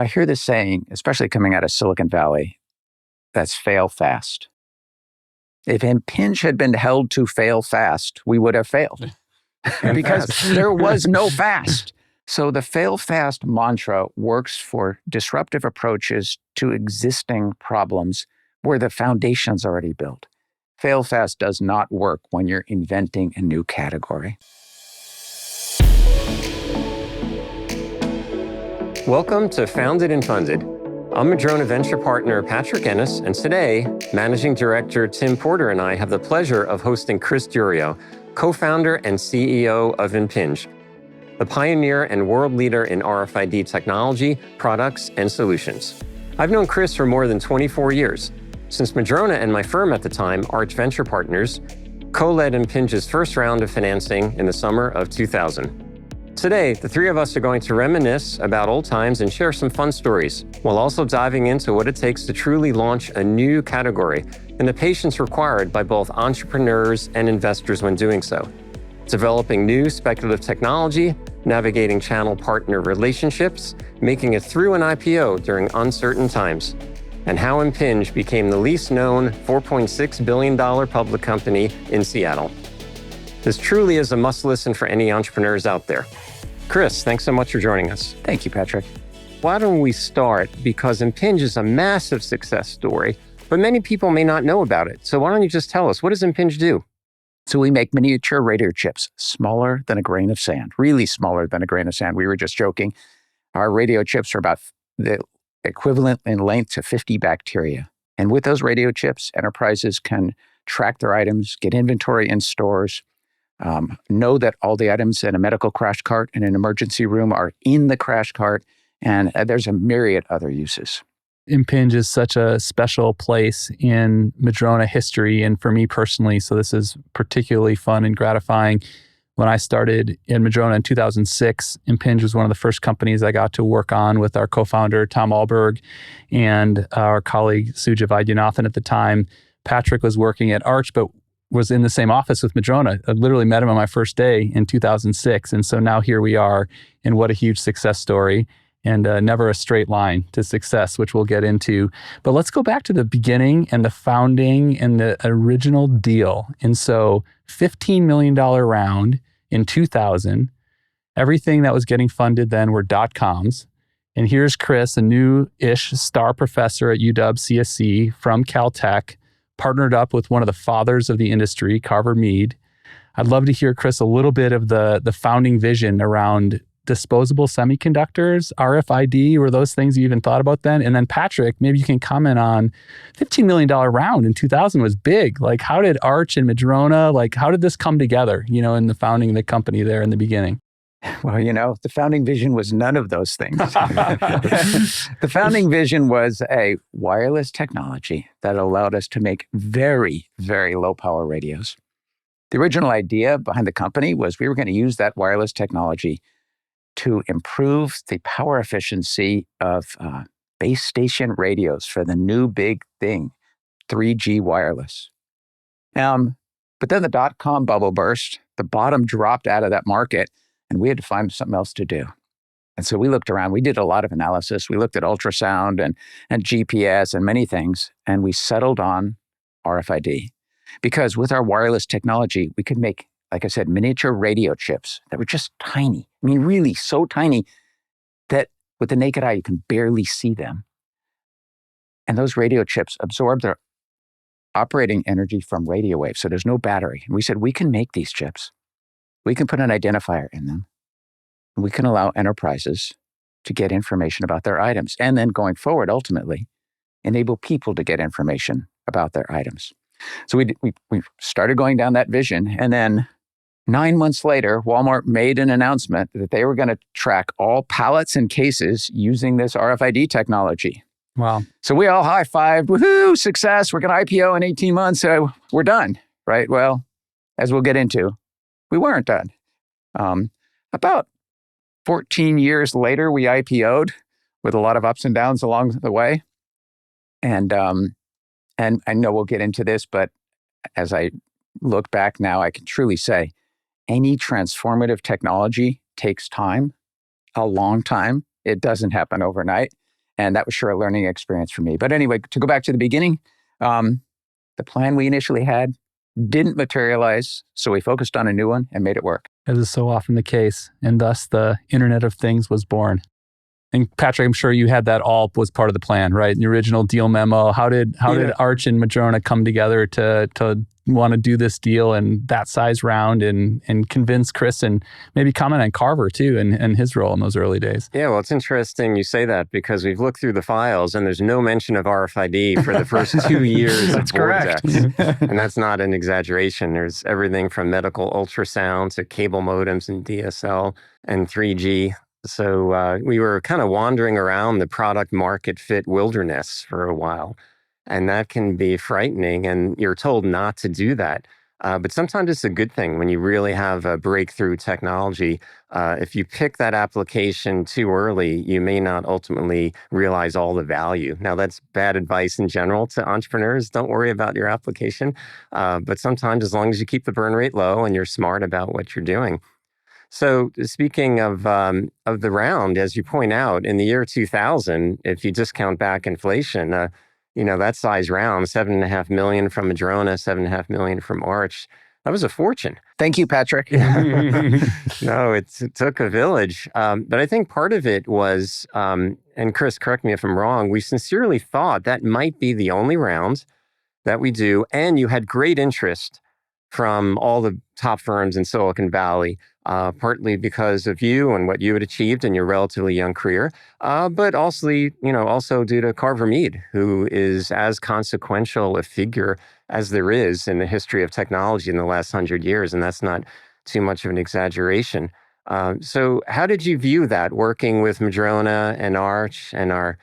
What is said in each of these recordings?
I hear this saying, especially coming out of Silicon Valley, that's fail fast. If Impinj had been held to fail fast, we would have failed because there was no fast. So the fail fast mantra works for disruptive approaches to existing problems where the foundation's already built. Fail fast does not work when you're inventing a new category. Welcome to Founded and Funded. I'm Madrona venture partner Patrick Ennis, and today, Managing Director Tim Porter and I have the pleasure of hosting Chris Diorio, co-founder and CEO of Impinj, the pioneer and world leader in RFID technology, products, and solutions. I've known Chris for more than 24 years. Since Madrona and my firm at the time, Arch Venture Partners, co-led Impinj's first round of financing in the summer of 2000. Today, the three of us are going to reminisce about old times and share some fun stories, while also diving into what it takes to truly launch a new category and the patience required by both entrepreneurs and investors when doing so. Developing new speculative technology, navigating channel partner relationships, making it through an IPO during uncertain times, and how Impinj became the least known $4.6 billion public company in Seattle. This truly is a must-listen for any entrepreneurs out there. Chris, thanks so much for joining us. Thank you, Patrick. Why don't we start? Because Impinj is a massive success story, but many people may not know about it. So why don't you just tell us, what does Impinj do? So we make miniature radio chips, smaller than a grain of sand, really smaller than a grain of sand. We were just joking. Our radio chips are about the equivalent in length to 50 bacteria. And with those radio chips, enterprises can track their items, get inventory in stores, know that all the items in a medical crash cart in an emergency room are in the crash cart, and there's a myriad other uses. Impinj is such a special place in Madrona history, and for me personally, so this is particularly fun and gratifying. When I started in Madrona in 2006, Impinj was one of the first companies I got to work on with our co-founder, Tom Alberg, and our colleague, Suja Vaidyanathan at the time. Patrick was working at Arch, but was in the same office with Madrona. I literally met him on my first day in 2006. And so now here we are, and what a huge success story, and never a straight line to success, which we'll get into. But let's go back to the beginning and the founding and the original deal. And so $15 million round in 2000, everything that was getting funded then were .coms. And here's Chris, a new-ish star professor at UW-CSC from Caltech, partnered up with one of the fathers of the industry, Carver Mead. I'd love to hear, Chris, a little bit of the founding vision around disposable semiconductors, RFID. Were those things you even thought about then? And then Patrick, maybe you can comment on $15 million round in 2000 was big. Like, how did Arch and Madrona, how did this come together, in the founding of the company there in the beginning? Well, the founding vision was none of those things. The founding vision was a wireless technology that allowed us to make very, very low power radios. The original idea behind the company was we were going to use that wireless technology to improve the power efficiency of base station radios for the new big thing, 3G wireless. But then the dot-com bubble burst, the bottom dropped out of that market, and we had to find something else to do. And so we looked around. We did a lot of analysis. We looked at ultrasound and GPS and many things, and we settled on RFID. Because with our wireless technology, we could make, like I said, miniature radio chips that were just tiny. I mean, really so tiny that with the naked eye, you can barely see them. And those radio chips absorb their operating energy from radio waves, so there's no battery. And we said, we can make these chips. We can put an identifier in them. We can allow enterprises to get information about their items. And then going forward, ultimately, enable people to get information about their items. So we started going down that vision. And then 9 months later, Walmart made an announcement that they were going to track all pallets and cases using this RFID technology. Wow. So we all high-fived, woohoo, success, we're going to IPO in 18 months, so we're done, right? Well, as we'll get into, we weren't done. About 14 years later, we IPO'd with a lot of ups and downs along the way. And I know we'll get into this, but as I look back now, I can truly say any transformative technology takes time, a long time. It doesn't happen overnight. And that was sure a learning experience for me. But anyway, to go back to the beginning, the plan we initially had didn't materialize. So we focused on a new one and made it work. As is so often the case. And thus the Internet of Things was born. And Patrick, I'm sure you had that all was part of the plan, right? The original deal memo. How did Arch and Madrona come together to want to do this deal and that size round and convince Chris, and maybe comment on Carver too and his role in those early days? Yeah, well, it's interesting you say that because we've looked through the files and there's no mention of RFID for the first 2 years of correct. Vortex. And that's not an exaggeration. There's everything from medical ultrasound to cable modems and DSL and 3G. So we were kind of wandering around the product market fit wilderness for a while. And that can be frightening. And you're told not to do that. But sometimes it's a good thing when you really have a breakthrough technology. If you pick that application too early, you may not ultimately realize all the value. Now, that's bad advice in general to entrepreneurs. Don't worry about your application. But sometimes, as long as you keep the burn rate low and you're smart about what you're doing. So speaking of the round, as you point out, in the year 2000, if you discount back inflation, that size round, $7.5 million from Madrona, $7.5 million from Arch, that was a fortune. Thank you, Patrick. No, it took a village. But I think part of it was, and Chris, correct me if I'm wrong, we sincerely thought that might be the only round that we do. And you had great interest from all the top firms in Silicon Valley, partly because of you and what you had achieved in your relatively young career, but also due to Carver Mead, who is as consequential a figure as there is in the history of technology in the last 100 years, and that's not too much of an exaggeration. So how did you view that, working with Madrona and Arch and our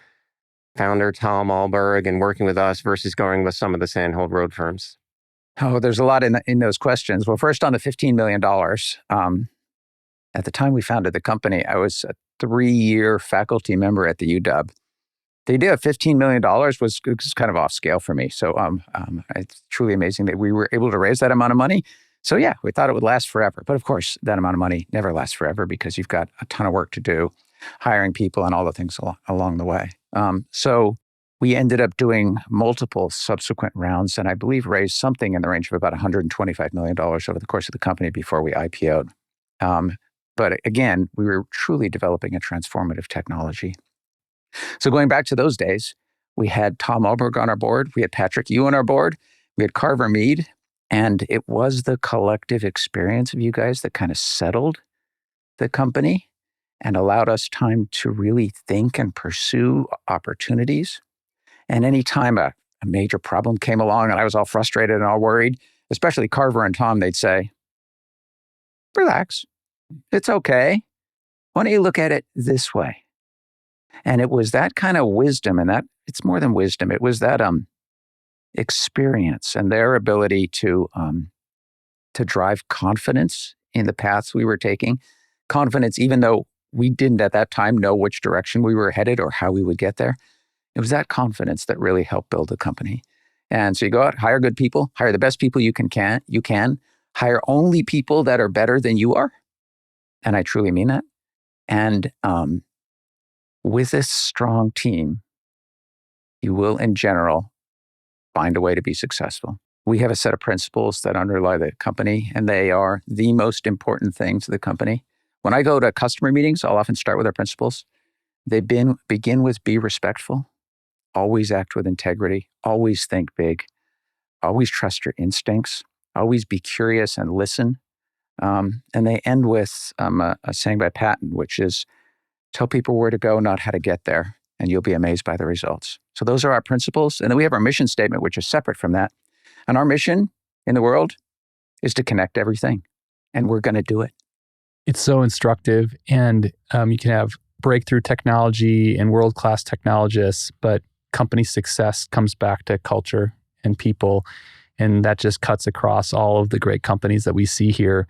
founder, Tom Alberg, and working with us versus going with some of the Sandhold Road firms? Oh, there's a lot in those questions. Well, first on the $15 million, at the time we founded the company, I was a 3-year faculty member at the UW. The idea of $15 million was kind of off scale for me. So it's truly amazing that we were able to raise that amount of money. So yeah, we thought it would last forever. But of course, that amount of money never lasts forever because you've got a ton of work to do, hiring people and all the things along the way. So we ended up doing multiple subsequent rounds and I believe raised something in the range of about $125 million over the course of the company before we IPO'd. But again, we were truly developing a transformative technology. So going back to those days, we had Tom Alberg on our board, we had Patrick Yu on our board, we had Carver Mead, and it was the collective experience of you guys that kind of settled the company and allowed us time to really think and pursue opportunities. And anytime a major problem came along and I was all frustrated and all worried, especially Carver and Tom, they'd say, relax, it's okay. Why don't you look at it this way? And it was that kind of wisdom, and that it's more than wisdom. It was that experience and their ability to drive confidence in the paths we were taking. Confidence, even though we didn't at that time know which direction we were headed or how we would get there. It was that confidence that really helped build the company. And so you go out, hire good people, hire the best people you can, hire only people that are better than you are. And I truly mean that. And with this strong team, you will, in general, find a way to be successful. We have a set of principles that underlie the company, and they are the most important thing to the company. When I go to customer meetings, I'll often start with our principles. They begin with be respectful, always act with integrity, always think big, always trust your instincts, always be curious and listen. And they end with a saying by Patton, which is, tell people where to go, not how to get there, and you'll be amazed by the results. So those are our principles. And then we have our mission statement, which is separate from that. And our mission in the world is to connect everything. And we're going to do it. It's so instructive. And you can have breakthrough technology and world-class technologists, but company success comes back to culture and people. And that just cuts across all of the great companies that we see here.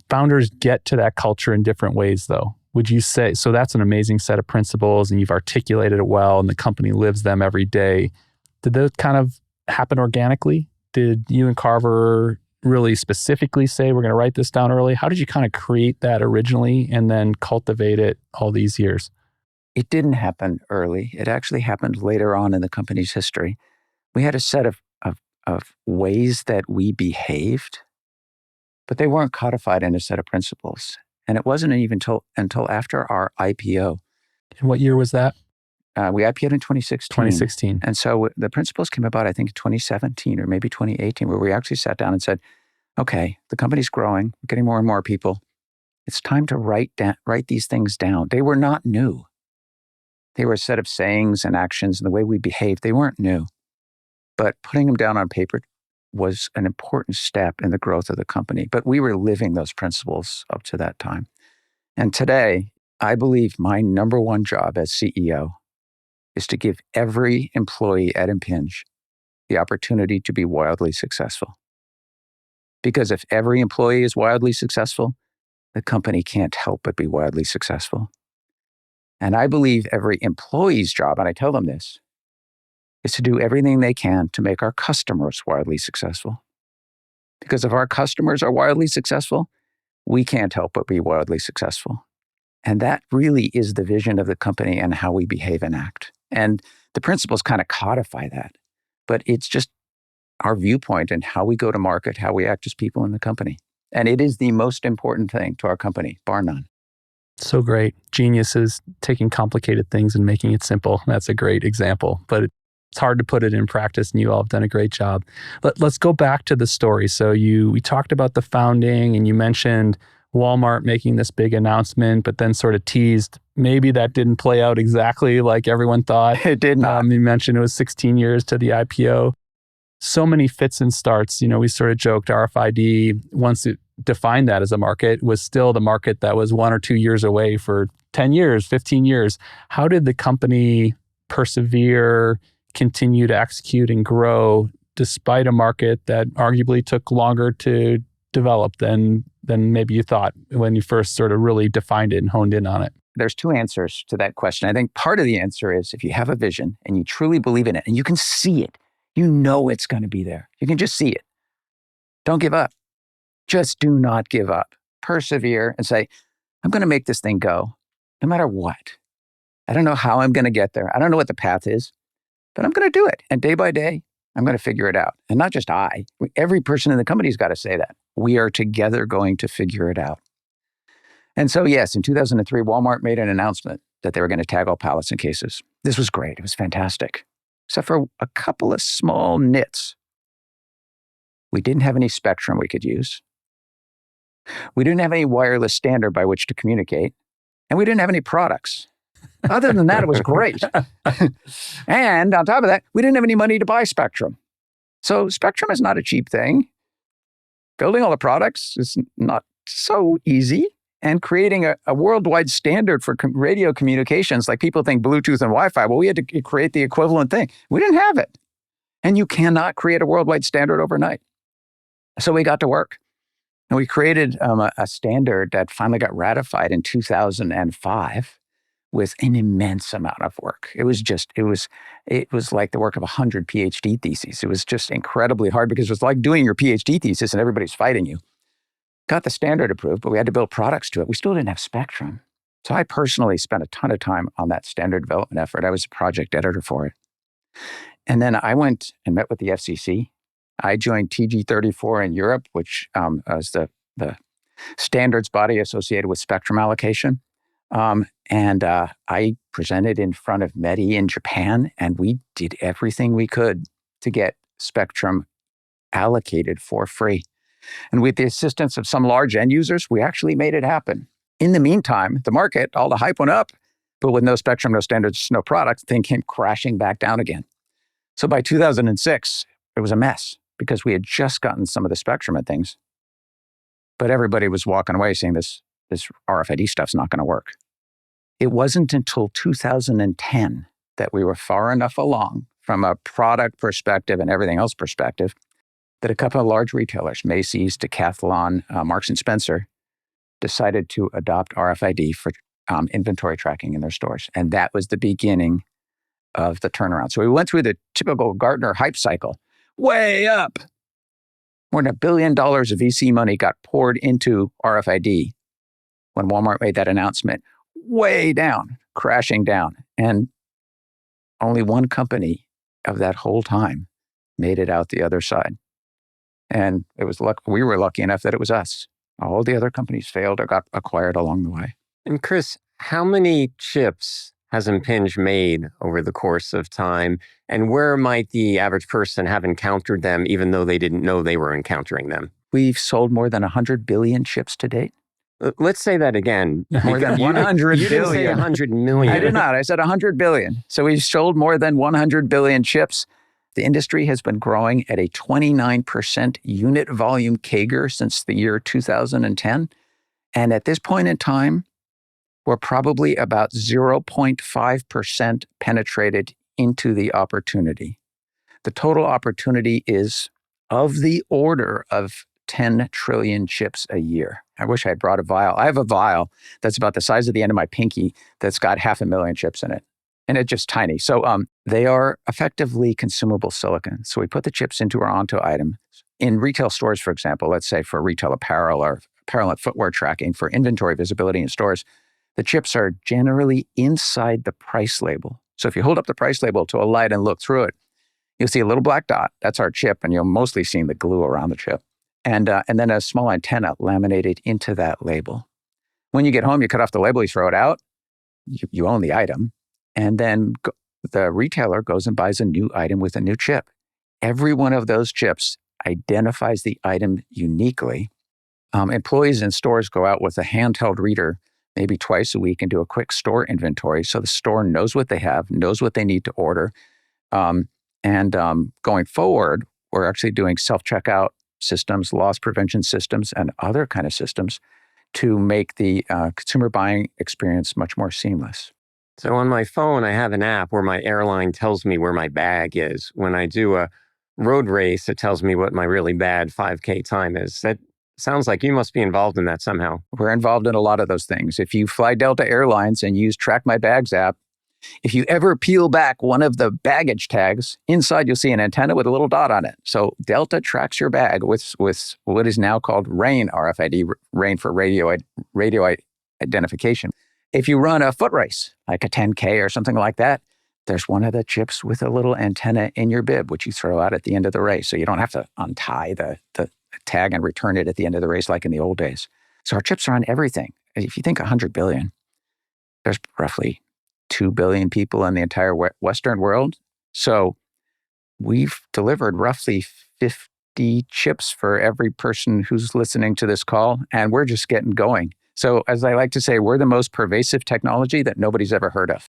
Founders get to that culture in different ways, though. Would you say, so that's an amazing set of principles and you've articulated it well and the company lives them every day. Did those kind of happen organically? Did you and Carver really specifically say, we're going to write this down early? How did you kind of create that originally and then cultivate it all these years? it didn't happen early. It actually happened later on in the company's history. We had a set of ways that we behaved, but they weren't codified in a set of principles. And it wasn't even until after our IPO. And what year was that? We IPO'd in 2016. 2016. And so the principles came about, I think, in 2017 or maybe 2018, where we actually sat down and said, okay, the company's growing, we're getting more and more people. It's time to write these things down. They were not new. They were a set of sayings and actions and the way we behaved. They weren't new. But putting them down on paper was an important step in the growth of the company. But we were living those principles up to that time. And today, I believe my number one job as CEO is to give every employee at Impinj the opportunity to be wildly successful. Because if every employee is wildly successful, the company can't help but be wildly successful. And I believe every employee's job, and I tell them this, is to do everything they can to make our customers wildly successful. Because if our customers are wildly successful, we can't help but be wildly successful. And that really is the vision of the company and how we behave and act. And the principles kind of codify that. But it's just our viewpoint and how we go to market, how we act as people in the company. And it is the most important thing to our company, bar none. So great. Genius is taking complicated things and making it simple. That's a great example, but it's hard to put it in practice, and you all have done a great job. Let's go back to the story. So we talked about the founding, and you mentioned Walmart making this big announcement, but then sort of teased maybe that didn't play out exactly like everyone thought. It did not. You mentioned it was 16 years to the IPO. So many fits and starts. We sort of joked RFID, once it defined that as a market, was still the market that was 1 or 2 years away for 10 years, 15 years. How did the company persevere, continue to execute and grow despite a market that arguably took longer to develop than maybe you thought when you first sort of really defined it and honed in on it? There's two answers to that question. I think part of the answer is if you have a vision and you truly believe in it and you can see it, you know it's going to be there. You can just see it. Don't give up. Just do not give up. Persevere and say, I'm going to make this thing go no matter what. I don't know how I'm going to get there. I don't know what the path is, but I'm going to do it. And day by day, I'm going to figure it out. And not just I. Every person in the company's got to say that. We are together going to figure it out. And so, yes, in 2003, Walmart made an announcement that they were going to tag all pallets and cases. This was great. It was fantastic. Except for a couple of small nits. We didn't have any spectrum we could use. We didn't have any wireless standard by which to communicate. And we didn't have any products. Other than that, it was great. And on top of that, we didn't have any money to buy spectrum. So spectrum is not a cheap thing. Building all the products is not so easy. And creating a worldwide standard for radio communications, like people think Bluetooth and Wi-Fi, well, we had to create the equivalent thing. We didn't have it. And you cannot create a worldwide standard overnight. So we got to work. And we created a standard that finally got ratified in 2005 with an immense amount of work. It was like the work of 100 PhD theses. It was just incredibly hard because it was like doing your PhD thesis and everybody's fighting you. Got the standard approved, but we had to build products to it. We still didn't have spectrum. So I personally spent a ton of time on that standard development effort. I was a project editor for it. And then I went and met with the FCC. I joined TG34 in Europe, which is the standards body associated with spectrum allocation. And I presented in front of METI in Japan, and we did everything we could to get spectrum allocated for free. And with the assistance of some large end users, we actually made it happen. In the meantime, the market, all the hype went up, but with no spectrum, no standards, no products, the thing came crashing back down again. So by 2006, it was a mess because we had just gotten some of the spectrum and things. But everybody was walking away saying this RFID stuff's not going to work. It wasn't until 2010 that we were far enough along from a product perspective and everything else perspective that a couple of large retailers, Macy's, Decathlon, Marks & Spencer, decided to adopt RFID for inventory tracking in their stores. And that was the beginning of the turnaround. So we went through the typical Gartner hype cycle, way up. More than $1 billion of VC money got poured into RFID when Walmart made that announcement, way down, crashing down. And only one company of that whole time made it out the other side. And it was we were lucky enough that it was us. All the other companies failed or got acquired along the way. And Chris, how many chips has Impinj made over the course of time? And where might the average person have encountered them, even though they didn't know they were encountering them? We've sold more than 100 billion chips to date. Let's say that again. More than 100 billion. You didn't say 100 million. I did not. I said 100 billion. So we've sold more than 100 billion chips. The industry has been growing at a 29% unit volume CAGR since the year 2010. And at this point in time, we're probably about 0.5% penetrated into the opportunity. The total opportunity is of the order of 10 trillion chips a year. I wish I had brought a vial. I have a vial that's about the size of the end of my pinky that's got 500,000 chips in it. And it's just tiny. So they are effectively consumable silicon. So we put the chips into our onto item. In retail stores, for example, let's say for retail apparel or apparel and footwear tracking, for inventory visibility in stores, the chips are generally inside the price label. So if you hold up the price label to a light and look through it, you'll see a little black dot. That's our chip, and you'll mostly see the glue around the chip. And then a small antenna laminated into that label. When you get home, you cut off the label, you throw it out, you own the item, and then the retailer goes and buys a new item with a new chip. Every one of those chips identifies the item uniquely. Employees in stores go out with a handheld reader maybe twice a week and do a quick store inventory so the store knows what they have, knows what they need to order. Going forward, we're actually doing self-checkout systems, loss prevention systems, and other kind of systems to make the consumer buying experience much more seamless. So on my phone, I have an app where my airline tells me where my bag is. When I do a road race, it tells me what my really bad 5K time is. That sounds like you must be involved in that somehow. We're involved in a lot of those things. If you fly Delta Airlines and use Track My Bags app, if you ever peel back one of the baggage tags, inside you'll see an antenna with a little dot on it. So Delta tracks your bag with what is now called RAIN, RFID, RAIN for radio identification. If you run a foot race, like a 10K or something like that, there's one of the chips with a little antenna in your bib, which you throw out at the end of the race. So you don't have to untie the tag and return it at the end of the race like in the old days. So our chips are on everything. If you think 100 billion, there's roughly 2 billion people in the entire Western world. So we've delivered roughly 50 chips for every person who's listening to this call, and we're just getting going. So as I like to say, we're the most pervasive technology that nobody's ever heard of.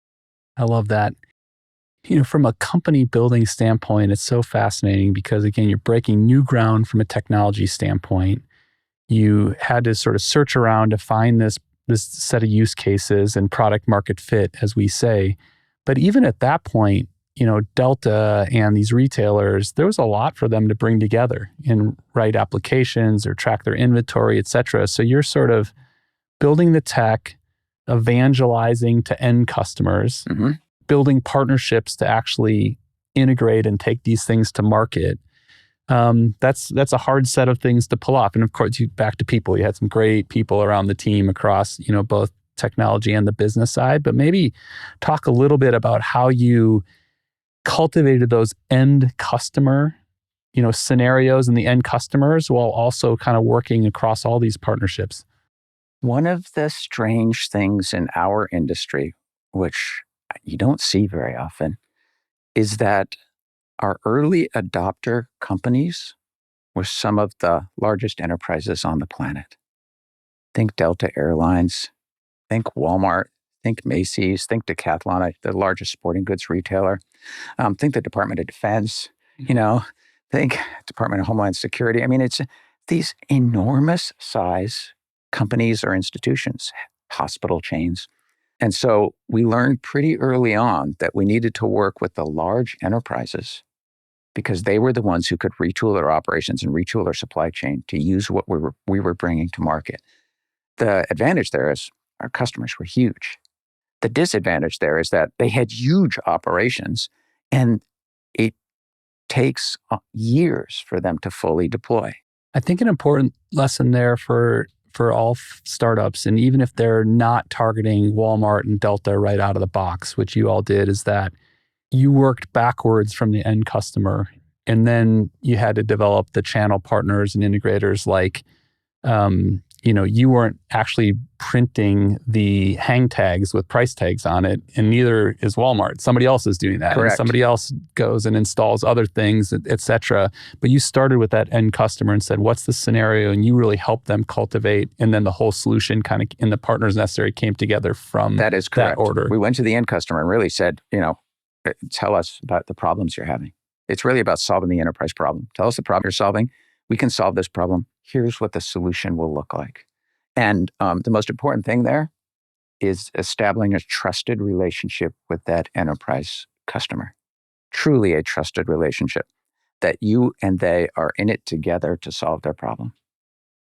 I love that. From a company building standpoint, it's so fascinating because, again, you're breaking new ground from a technology standpoint. You had to sort of search around to find this set of use cases and product market fit, as we say. But even at that point, Delta and these retailers, there was a lot for them to bring together and write applications or track their inventory, et cetera. So you're sort of building the tech, evangelizing to end customers, building partnerships to actually integrate and take these things to market. That's a hard set of things to pull off. And of course, back to people, you had some great people around the team across, both technology and the business side, but maybe talk a little bit about how you cultivated those end customer, scenarios and the end customers while also kind of working across all these partnerships. One of the strange things in our industry, which you don't see very often, is that our early adopter companies were some of the largest enterprises on the planet. Think Delta Airlines, think Walmart, think Macy's, think Decathlon, the largest sporting goods retailer. Think the Department of Defense, think Department of Homeland Security. I mean, it's these enormous size companies or institutions, hospital chains. And so we learned pretty early on that we needed to work with the large enterprises because they were the ones who could retool their operations and retool their supply chain to use what we were bringing to market. The advantage there is our customers were huge. The disadvantage there is that they had huge operations and it takes years for them to fully deploy. I think an important lesson there for for all startups, and even if they're not targeting Walmart and Delta right out of the box, which you all did, is that you worked backwards from the end customer, and then you had to develop the channel partners and integrators. Like, you weren't actually printing the hang tags with price tags on it, and neither is Walmart. Somebody else is doing that. Correct. And somebody else goes and installs other things, et cetera. But you started with that end customer and said, what's the scenario? And you really helped them cultivate. And then the whole solution kind of, and the partners necessary came together from That is correct. that order. We went to the end customer and really said, tell us about the problems you're having. It's really about solving the enterprise problem. Tell us the problem you're solving. We can solve this problem. Here's what the solution will look like. And the most important thing there is establishing a trusted relationship with that enterprise customer. Truly a trusted relationship that you and they are in it together to solve their problem.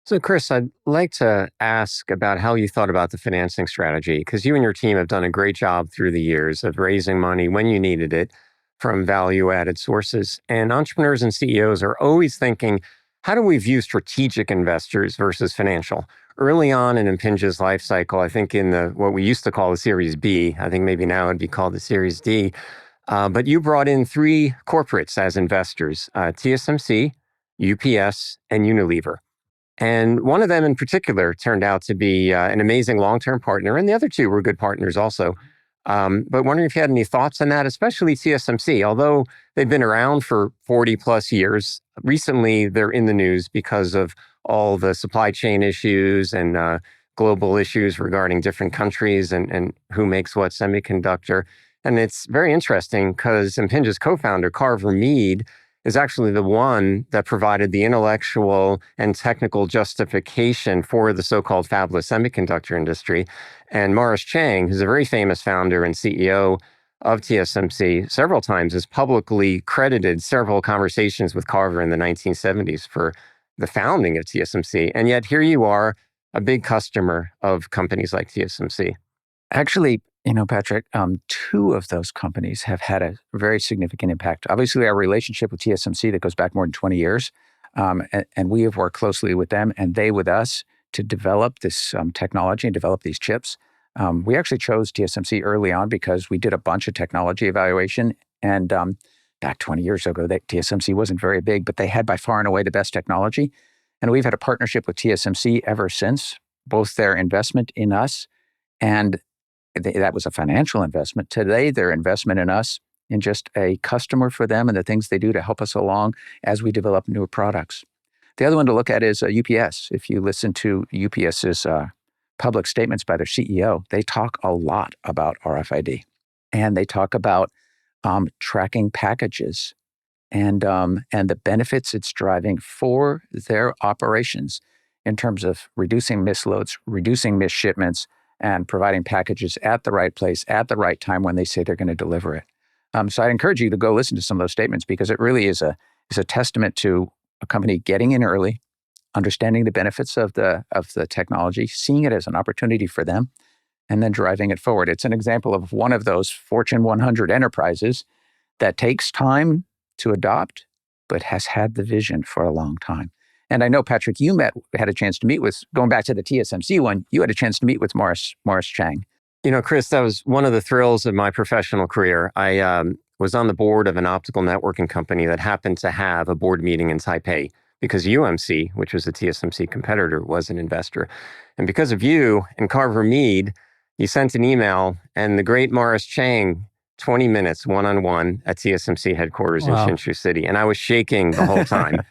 So, Chris, I'd like to ask about how you thought about the financing strategy, because you and your team have done a great job through the years of raising money when you needed it from value-added sources. And entrepreneurs and CEOs are always thinking, how do we view strategic investors versus financial? Early on in Impinj's life cycle, I think in what we used to call the Series B, I think maybe now it'd be called the Series D, but you brought in 3 corporates as investors, TSMC, UPS, and Unilever. And one of them in particular turned out to be an amazing long-term partner, and the other 2 were good partners also. But wondering if you had any thoughts on that, especially TSMC. Although they've been around for 40 plus years, recently they're in the news because of all the supply chain issues and global issues regarding different countries and who makes what semiconductor. And it's very interesting because Impinj's co-founder, Carver Mead, is actually the one that provided the intellectual and technical justification for the so-called fabless semiconductor industry. And Morris Chang, who's a very famous founder and CEO of TSMC, several times has publicly credited several conversations with Carver in the 1970s for the founding of TSMC. And yet here you are, a big customer of companies like TSMC. Actually, Patrick, 2 of those companies have had a very significant impact. Obviously, our relationship with TSMC that goes back more than 20 years, and we have worked closely with them and they with us to develop this technology and develop these chips. We actually chose TSMC early on because we did a bunch of technology evaluation. And back 20 years ago, TSMC wasn't very big, but they had by far and away the best technology. And we've had a partnership with TSMC ever since, both their investment in us and that was a financial investment. Today, their investment in us in just a customer for them and the things they do to help us along as we develop newer products. The other one to look at is UPS. If you listen to UPS's public statements by their CEO, they talk a lot about RFID. And they talk about tracking packages and the benefits it's driving for their operations in terms of reducing misloads, reducing missed shipments, and providing packages at the right place at the right time when they say they're going to deliver it. So I'd encourage you to go listen to some of those statements because it really is a testament to a company getting in early, understanding the benefits of the technology, seeing it as an opportunity for them, and then driving it forward. It's an example of one of those Fortune 100 enterprises that takes time to adopt, but has had the vision for a long time. And I know, Patrick, you had a chance to meet with, going back to the TSMC one, you had a chance to meet with Morris Chang. Chris, that was one of the thrills of my professional career. I was on the board of an optical networking company that happened to have a board meeting in Taipei because UMC, which was a TSMC competitor, was an investor. And because of you and Carver Mead, you sent an email and the great Morris Chang, 20 minutes one-on-one at TSMC headquarters in Hsinchu City. And I was shaking the whole time.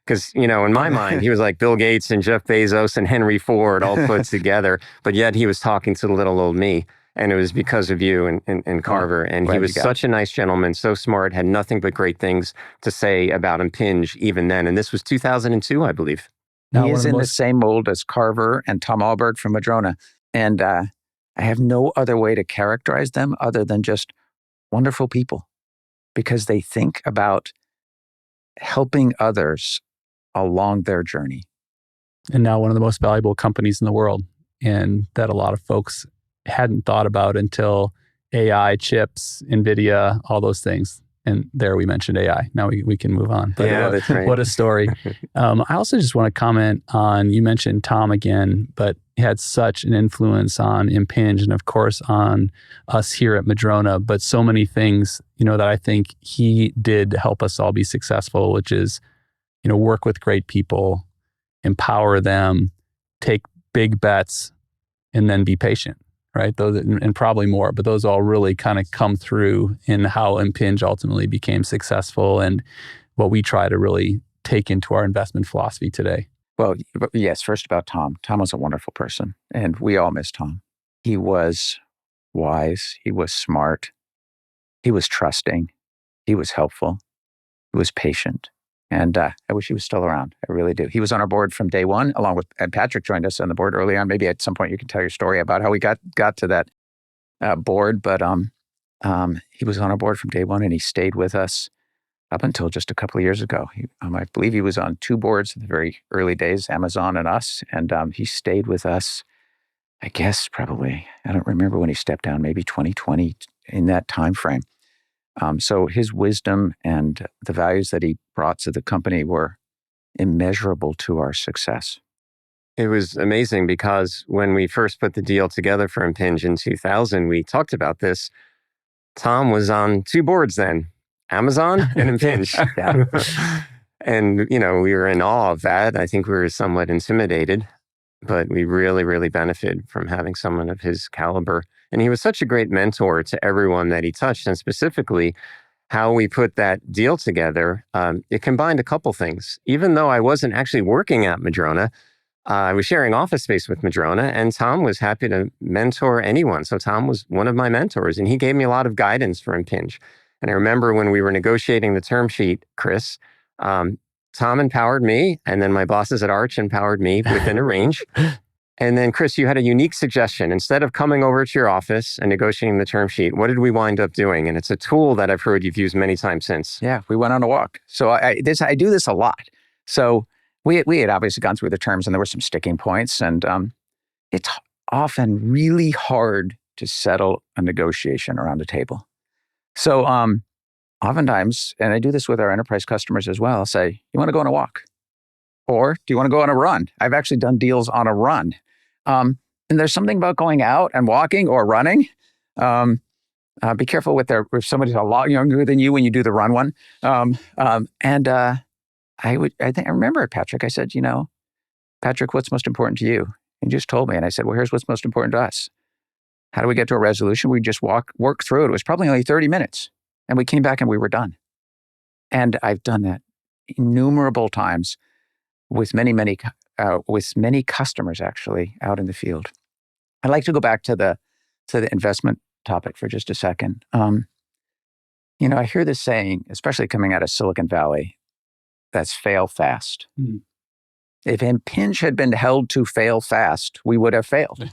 Because, in my mind, he was like Bill Gates and Jeff Bezos and Henry Ford all put together. But yet he was talking to the little old me. And it was because of you and Carver. And he was such a nice gentleman, so smart, had nothing but great things to say about Impinj even then. And this was 2002, I believe. He is in the same mold as Carver and Tom Alberg from Madrona. And I have no other way to characterize them other than just wonderful people because they think about helping others along their journey. And now one of the most valuable companies in the world, and that a lot of folks hadn't thought about until AI, chips, NVIDIA, all those things. And there we mentioned AI. Now we can move on. But Yeah, that's right. What a story. I also just want to comment on, you mentioned Tom again, but he had such an influence on Impinj and of course on us here at Madrona, but so many things, that I think he did help us all be successful, which is, work with great people, empower them, take big bets, and then be patient. Right? Those, and probably more, but those all really kind of come through in how Impinj ultimately became successful and what we try to really take into our investment philosophy today. Well, yes, first about Tom. Tom was a wonderful person, and we all miss Tom. He was wise. He was smart. He was trusting. He was helpful. He was patient. And I wish he was still around. I really do. He was on our board from day one, along with Patrick joined us on the board early on. Maybe at some point you can tell your story about how we got to that board. But he was on our board from day one, and he stayed with us up until just a couple of years ago. I believe he was on 2 boards in the very early days, Amazon and us. And he stayed with us, I guess, probably, I don't remember when he stepped down, maybe 2020 in that time frame. So his wisdom and the values that he brought to the company were immeasurable to our success. It was amazing because when we first put the deal together for Impinj in 2000, we talked about this. Tom was on 2 boards then, Amazon and Impinj. And, we were in awe of that. I think we were somewhat intimidated, but we really, really benefited from having someone of his caliber. And he was such a great mentor to everyone that he touched. And specifically, how we put that deal together, it combined a couple things. Even though I wasn't actually working at Madrona, I was sharing office space with Madrona, and Tom was happy to mentor anyone. So Tom was one of my mentors, and he gave me a lot of guidance for Impinj. And I remember when we were negotiating the term sheet, Chris, Tom empowered me, and then my bosses at Arch empowered me within a range. And then, Chris, you had a unique suggestion. Instead of coming over to your office and negotiating the term sheet, what did we wind up doing? And it's a tool that I've heard you've used many times since. Yeah, we went on a walk. So I do this a lot. So we had obviously gone through the terms, and there were some sticking points. And it's often really hard to settle a negotiation around a table. So oftentimes, and I do this with our enterprise customers as well, I'll say, you want to go on a walk? Or do you want to go on a run? I've actually done deals on a run. And there's something about going out and walking or running. Be careful if somebody's a lot younger than you when you do the run one. I remember it, Patrick. I said, Patrick, what's most important to you? And he just told me. And I said, well, here's what's most important to us. How do we get to a resolution? We just work through it. It was probably only 30 minutes. And we came back and we were done. And I've done that innumerable times with many customers actually out in the field. I'd like to go back to the investment topic for just a second. I hear this saying, especially coming out of Silicon Valley, that's fail fast. Mm. If Impinj had been held to fail fast, we would have failed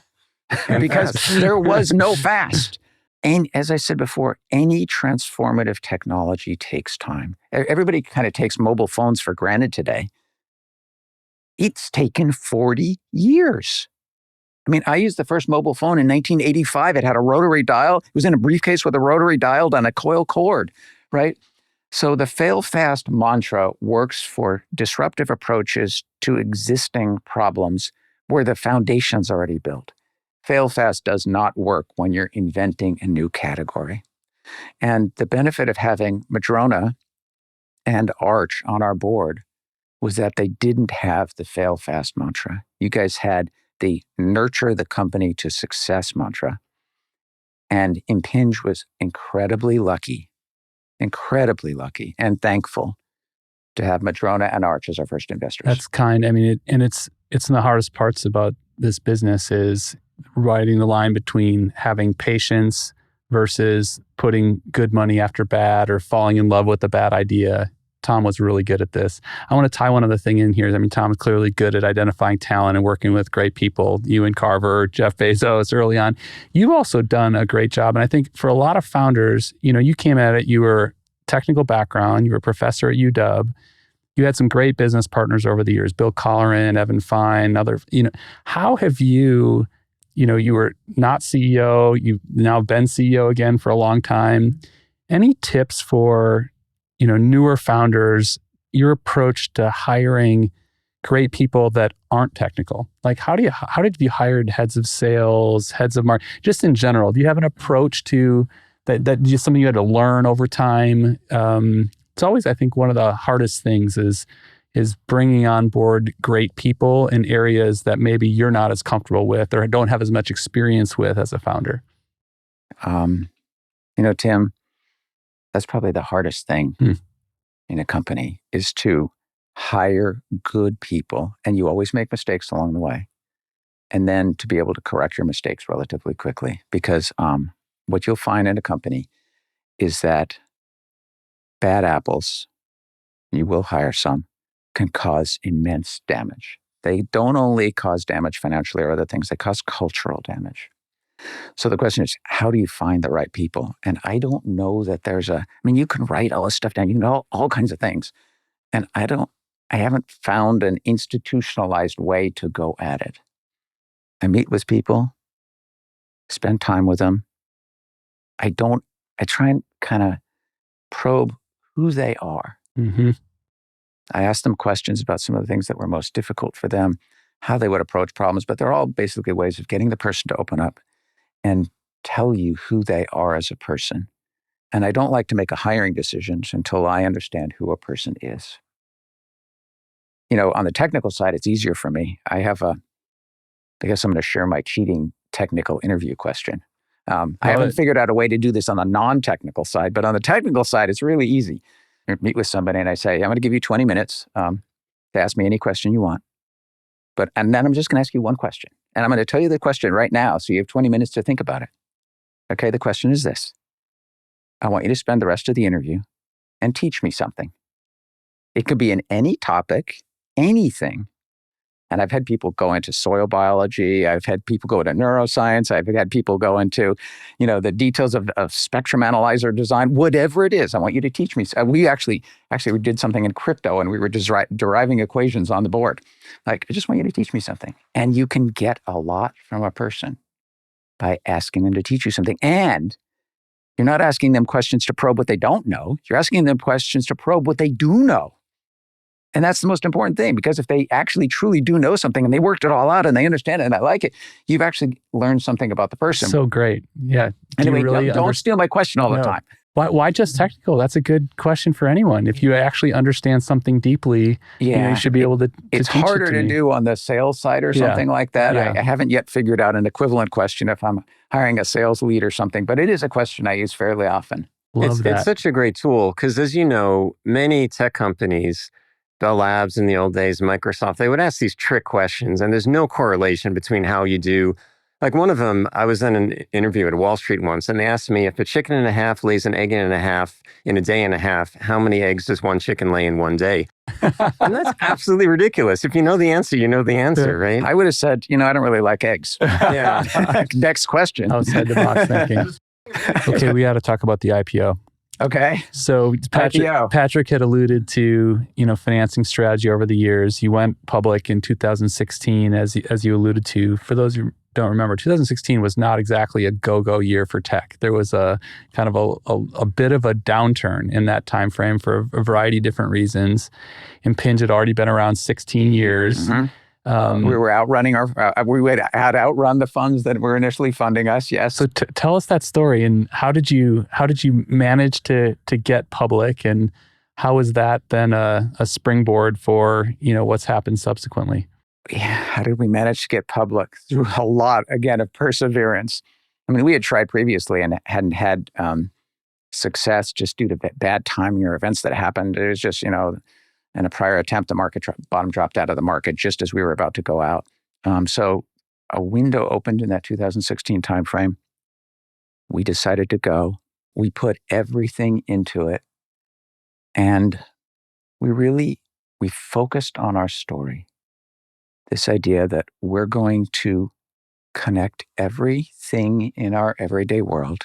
because there was no fast. And as I said before, any transformative technology takes time. Everybody kind of takes mobile phones for granted today. It's taken 40 years. I mean, I used the first mobile phone in 1985. It had a rotary dial. It was in a briefcase with a rotary dial and a coil cord, right? So the fail fast mantra works for disruptive approaches to existing problems where the foundation's already built. Fail fast does not work when you're inventing a new category. And the benefit of having Madrona and Arch on our board was that they didn't have the fail fast mantra. You guys had the nurture the company to success mantra. And Impinj was incredibly lucky and thankful to have Madrona and Arch as our first investors. That's kind. I mean, it's in the hardest parts about this business is riding the line between having patience versus putting good money after bad or falling in love with a bad idea. Tom was really good at this. I want to tie one other thing in here. I mean, Tom is clearly good at identifying talent and working with great people. You and Carver, Jeff Bezos early on. You've also done a great job. And I think for a lot of founders, you came at it, you were technical background, you were a professor at UW. You had some great business partners over the years, Bill Colleran, Evan Fine, other, how have you were not CEO, you've now been CEO again for a long time. Any tips for, newer founders, your approach to hiring great people that aren't technical? Like how did you hire heads of sales, heads of marketing, just in general? Do you have an approach to that just something you had to learn over time? It's always, I think, one of the hardest things is bringing on board great people in areas that maybe you're not as comfortable with or don't have as much experience with as a founder. Tim, that's probably the hardest thing in a company is to hire good people, and you always make mistakes along the way, and then to be able to correct your mistakes relatively quickly. Because what you'll find in a company is that bad apples, you will hire some, can cause immense damage. They don't only cause damage financially or other things, they cause cultural damage. So the question is, how do you find the right people? And I don't know that you can write all this stuff down, you can know all kinds of things. And I haven't found an institutionalized way to go at it. I meet with people, spend time with them. I try and kind of probe who they are. Mm-hmm. I ask them questions about some of the things that were most difficult for them, how they would approach problems, but they're all basically ways of getting the person to open up and tell you who they are as a person. And I don't like to make a hiring decision until I understand who a person is. On the technical side, it's easier for me. I guess I'm going to share my cheating technical interview question. I haven't figured out a way to do this on the non-technical side, but on the technical side, it's really easy. I meet with somebody and I say, I'm going to give you 20 minutes to ask me any question you want. And then I'm just going to ask you one question. And I'm going to tell you the question right now, so you have 20 minutes to think about it. Okay, the question is this. I want you to spend the rest of the interview and teach me something. It could be in any topic, anything. And I've had people go into soil biology. I've had people go into neuroscience. I've had people go into, the details of spectrum analyzer design, whatever it is. I want you to teach me. We did something in crypto and we were deriving equations on the board. Like, I just want you to teach me something. And you can get a lot from a person by asking them to teach you something. And you're not asking them questions to probe what they don't know. You're asking them questions to probe what they do know. And that's the most important thing, because if they actually truly do know something and they worked it all out and they understand it and I like it, you've actually learned something about the person. So great. Yeah. Anyway, don't steal my question all the time. Why just technical? That's a good question for anyone. If you actually understand something deeply, you should be able to It's teach harder it to to me. do on the sales side or something like that. Yeah. I haven't yet figured out an equivalent question if I'm hiring a sales lead or something, but it is a question I use fairly often. It's such a great tool because, as you know, many tech companies, Bell Labs in the old days, Microsoft, they would ask these trick questions, and there's no correlation between how you do. Like one of them, I was in an interview at Wall Street once, and they asked me, if a chicken and a half lays an egg and a half in a day and a half, how many eggs does one chicken lay in one day? And that's absolutely ridiculous. If you know the answer, you know the answer, right? I would have said, I don't really like eggs. Yeah. Next question. Outside the box thinking. Okay, we got to talk about the IPO. Okay. So IPO. Patrick had alluded to, financing strategy over the years. You went public in 2016, as you alluded to. For those who don't remember, 2016 was not exactly a go-go year for tech. There was a kind of a bit of a downturn in that time frame for a variety of different reasons. Impinj had already been around 16 years. Mm-hmm. We were outrunning we had outrun the funds that were initially funding us. Yes. So tell us that story, and how did you manage to get public, and how was that then a springboard for what's happened subsequently? Yeah, how did we manage to get public? Through a lot, again, of perseverance. I mean, we had tried previously and hadn't had success just due to bad timing or events that happened. It was just, in a prior attempt, the market bottom dropped out of the market just as we were about to go out. So a window opened in that 2016 timeframe. We decided to go. We put everything into it. And we focused on our story. This idea that we're going to connect everything in our everyday world,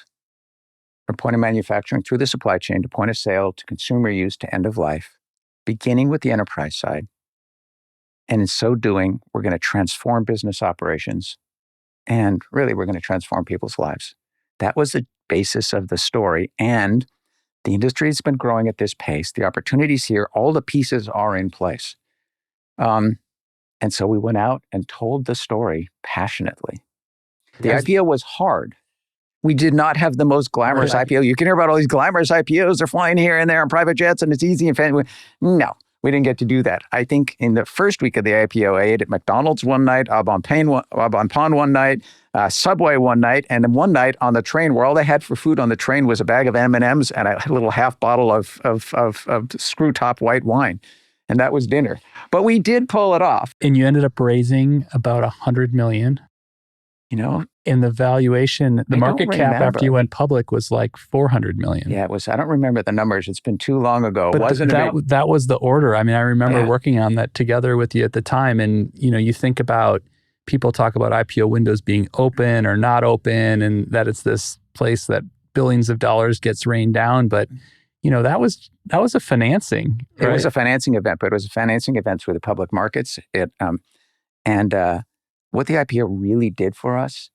from point of manufacturing through the supply chain to point of sale to consumer use to end of life, beginning with the enterprise side. And in so doing, we're going to transform business operations. And really, we're going to transform people's lives. That was the basis of the story. And The industry's been growing at this pace. The opportunities here, all the pieces are in place. And so we went out and told the story passionately. The IPO was hard. We did not have the most glamorous IPO. You can hear about all these glamorous IPOs. They're flying here and there on private jets and it's easy and fancy. No, we didn't get to do that. I think in the first week of the IPO, I ate at McDonald's one night, Au Bon Pain one night, Subway one night, and then one night on the train where all they had for food on the train was a bag of M&Ms and a little half bottle of screw top white wine. And that was dinner. But we did pull it off. And you ended up raising about $100 million. You know, and the valuation, the market cap after you went public was like $400 million. Yeah, it was. I don't remember the numbers. It's been too long ago. But that was the order. I mean, I remember working on that together with you at the time. And, you know, you think about people talk about IPO windows being open or not open and that it's this place that billions of dollars gets rained down. But, you know, that was a financing. Right? It was a financing event, but it was a financing event through the public markets. What the IPO really did for us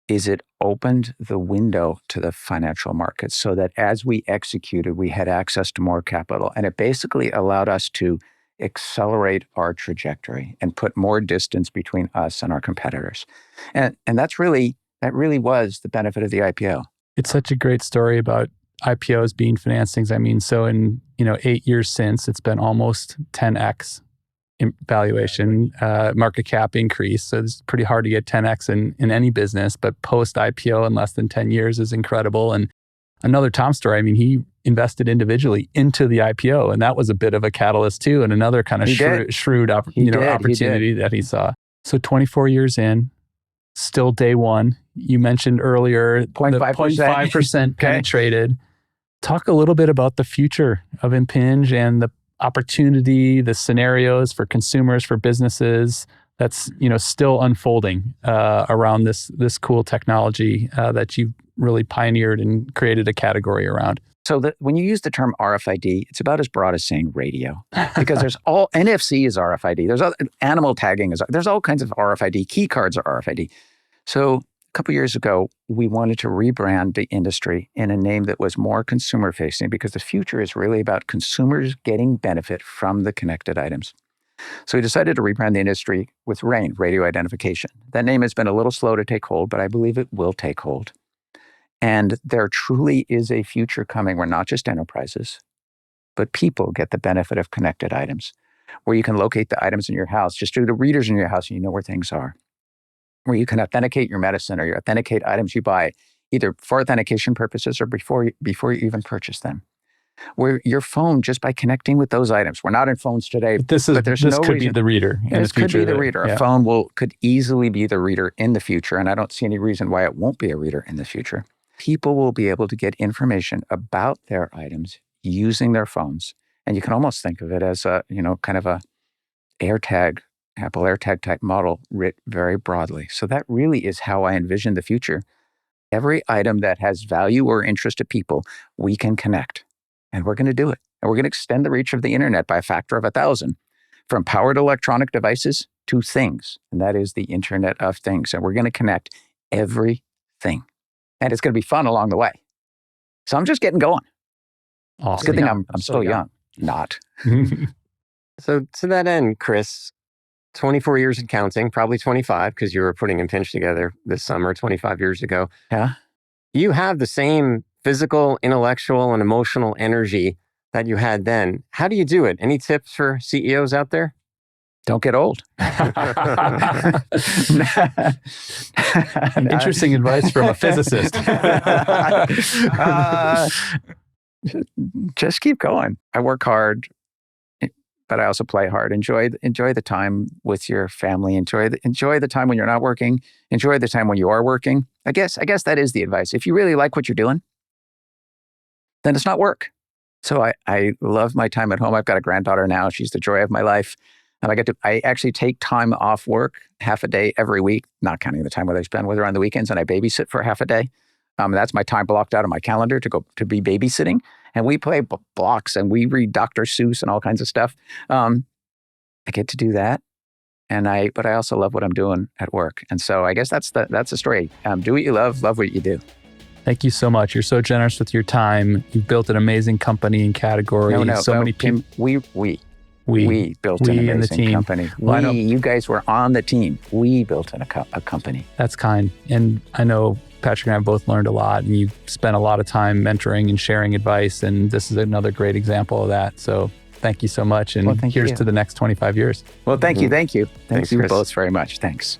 is it opened the window to the financial markets so that as we executed, we had access to more capital. And it basically allowed us to accelerate our trajectory and put more distance between us and our competitors. And that really was the benefit of the IPO. It's such a great story about IPOs being financings. I mean, so in 8 years since, it's been almost 10x valuation, market cap increase. So it's pretty hard to get 10x in any business, but post IPO in less than 10 years is incredible. And another Tom story, I mean, he invested individually into the IPO, and that was a bit of a catalyst too, and another kind of shrewd opportunity that he saw. So 24 years in, still day one. You mentioned earlier 0.5% penetrated. Talk a little bit about the future of Impinj and the opportunity, the scenarios for consumers, for businesses that's still unfolding around this cool technology that you've really pioneered and created a category around. So when you use the term RFID, it's about as broad as saying radio, because there's all NFC is RFID. There's animal tagging there's all kinds of RFID. Key cards are RFID. So a couple years ago, we wanted to rebrand the industry in a name that was more consumer facing, because the future is really about consumers getting benefit from the connected items. So we decided to rebrand the industry with RAIN, radio identification. That name has been a little slow to take hold, but I believe it will take hold. And there truly is a future coming where not just enterprises, but people get the benefit of connected items, where you can locate the items in your house just through the readers in your house and you know where things are, where you can authenticate your medicine or you authenticate items you buy, either for authentication purposes or before you even purchase them. Where your phone, just by connecting with those items, we're not in phones today, but this could be the reader in the future. This could be the reader. A phone could easily be the reader in the future, and I don't see any reason why it won't be a reader in the future. People will be able to get information about their items using their phones. And you can almost think of it as kind of a AirTag, Apple AirTag type model writ very broadly. So that really is how I envision the future. Every item that has value or interest to people, we can connect. And we're going to do it. And we're going to extend the reach of the internet by a factor of 1,000, from powered electronic devices to things. And that is the Internet of Things. And we're going to connect everything. And it's going to be fun along the way. So I'm just getting going. Awesome. It's a good thing I'm still young. Not. So to that end, Chris, 24 years and counting, probably 25, because you were putting Impinj together this summer, 25 years ago. Yeah. You have the same physical, intellectual, and emotional energy that you had then. How do you do it? Any tips for CEOs out there? Don't get old. Interesting advice from a physicist. Just keep going. I work hard, but I also play hard. Enjoy the time with your family. Enjoy the time when you're not working. Enjoy the time when you are working. I guess that is the advice. If you really like what you're doing, then it's not work. So I love my time at home. I've got a granddaughter now. She's the joy of my life. And I actually take time off work, half a day every week, not counting the time where I spend with her on the weekends, and I babysit for half a day. That's my time blocked out of my calendar to be babysitting. And we play blocks and we read Dr. Seuss and all kinds of stuff. I get to do that. But I also love what I'm doing at work. And so I guess that's the story. Do what you love what you do. Thank you so much. You're so generous with your time. You've built an amazing company and category. Many people. We built an and the amazing team. company. Well, You guys were on the team. We built a company. That's kind. And I know Patrick and I have both learned a lot, and you've spent a lot of time mentoring and sharing advice. And this is another great example of that. So thank you so much. And here's to the next 25 years. Well, thank you. Thank you. Thanks, Thank you Chris. both very much. Thanks.